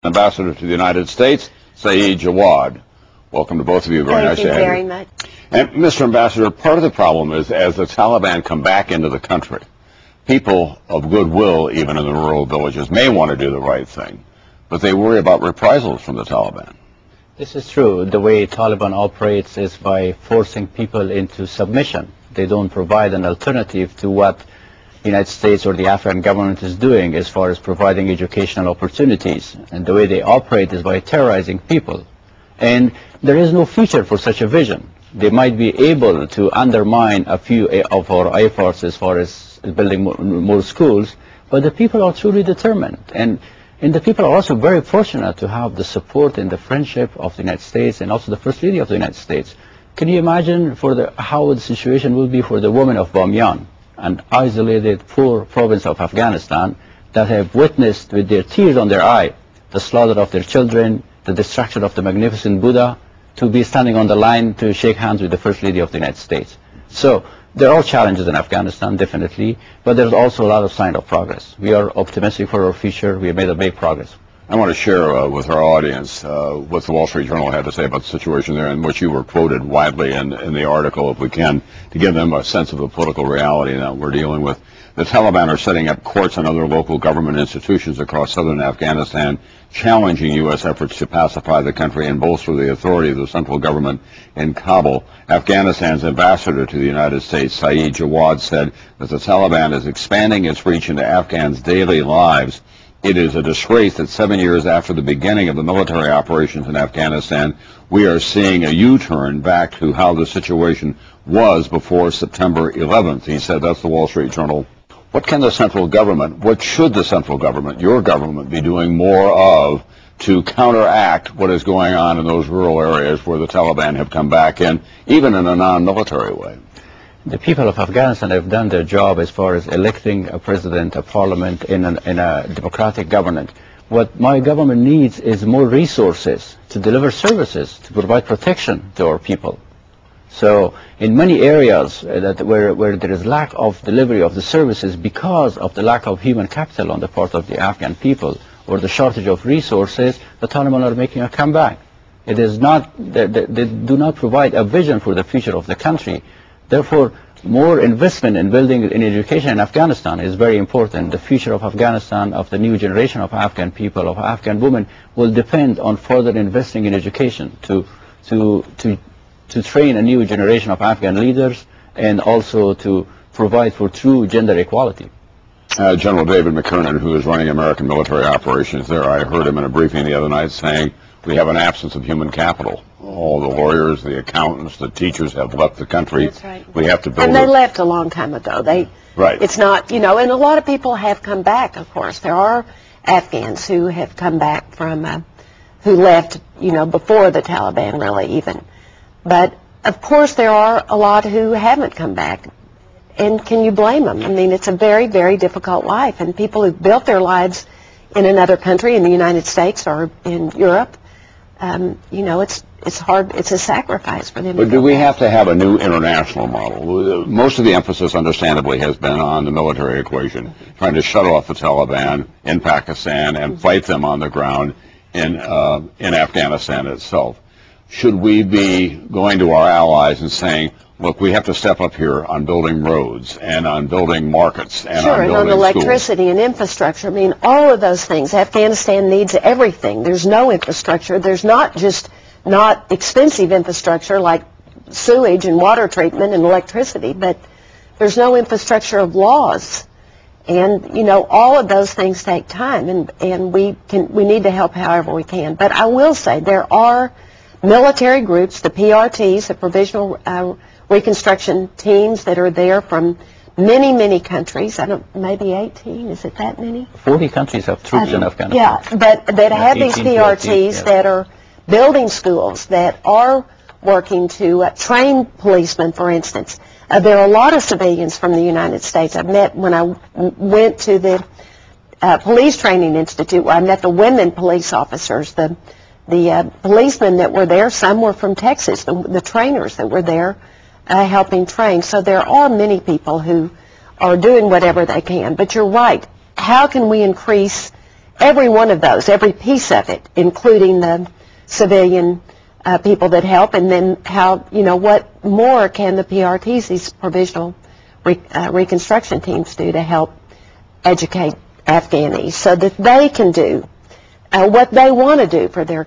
Ambassador to the United States, Jawad. Welcome to both of you. Very nice to have you. Thank you very much. And Mr. Ambassador, part of the problem is as the Taliban come back into the country, people of goodwill, even in the rural villages, may want to do the right thing, but they worry about reprisals from the Taliban. This is true. The way Taliban operates is by forcing people into submission. They don't provide an alternative to what the United States or the Afghan government is doing as far as providing educational opportunities. And the way they operate is by terrorizing people. And there is no future for such a vision. They might be able to undermine a few of our efforts as far as building more schools, but the people are truly determined. And the people are also very fortunate to have the support and the friendship of the United States and also the First Lady of the United States. Can you imagine how the situation will be for the women of Bamyan, an isolated, poor province of Afghanistan, that have witnessed with their tears on their eye the slaughter of their children, the destruction of the magnificent Buddha, to be standing on the line to shake hands with the First Lady of the United States. So there are challenges in Afghanistan, definitely, but there's also a lot of signs of progress. We are optimistic for our future. We have made a big progress. I want to share with our audience what the Wall Street Journal had to say about the situation there, in which you were quoted widely in the article, if we can, to give them a sense of the political reality that we're dealing with. The Taliban are setting up courts and other local government institutions across southern Afghanistan, challenging U.S. efforts to pacify the country and bolster the authority of the central government in Kabul. Afghanistan's ambassador to the United States, Jawad, said that the Taliban is expanding its reach into Afghans' daily lives. It is a disgrace that 7 years after the beginning of the military operations in Afghanistan, we are seeing a U-turn back to how the situation was before September 11th. He said, that's the Wall Street Journal. What can the central government, what should the central government, your government, be doing more of to counteract what is going on in those rural areas where the Taliban have come back in, even in a non-military way? The people of Afghanistan have done their job as far as electing a president, a parliament, in a democratic government. What my government needs is more resources to deliver services, to provide protection to our people. So in many areas where there is lack of delivery of the services because of the lack of human capital on the part of the Afghan people or the shortage of resources, the Taliban are making a comeback. It is not, they do not provide a vision for the future of the country. Therefore, more investment in building in education in Afghanistan is very important. The future of Afghanistan, of the new generation of Afghan people, of Afghan women, will depend on further investing in education to train a new generation of Afghan leaders and also to provide for true gender equality. General David McKernan, who is running American military operations there, I heard him in a briefing the other night saying we have an absence of human capital. All the lawyers, the accountants, the teachers have left the country. That's right. We have to build. And they left a long time ago. Right. It's not, and a lot of people have come back, of course. There are Afghans who have come back from, who left, before the Taliban really even. But, of course, there are a lot who haven't come back. And can you blame them? I mean, it's a very, very difficult life. And people who've built their lives in another country, in the United States or in Europe, it's hard. It's a sacrifice for them. But do we have to have a new international model? Most of the emphasis, understandably, has been on the military equation, trying to shut off the Taliban in Pakistan and fight them on the ground in Afghanistan itself. Should we be going to our allies and saying, look, we have to step up here on building roads and on building markets and on building schools? Sure, and on electricity and infrastructure. I mean, all of those things. Afghanistan needs everything. There's no infrastructure. There's not just not expensive infrastructure like sewage and water treatment and electricity, but there's no infrastructure of laws. And, all of those things take time, and we need to help however we can. But I will say there are military groups, the PRTs, the Provisional Reconstruction Teams that are there from many, many countries. Maybe 18, is it that many? 40 countries have troops in Afghanistan. Yeah, but that have these PRTs that are building schools, that are working to train policemen, for instance. There are a lot of civilians from the United States. I've met, when I went to the Police Training Institute, where I met the women police officers, the policemen that were there. Some were from Texas, the trainers that were there helping train. So there are many people who are doing whatever they can. But you're right. How can we increase every one of those, every piece of it, including the civilian people that help, and then how, what more can the PRTs, these provisional reconstruction teams, do to help educate Afghanis so that they can do what they want to do for their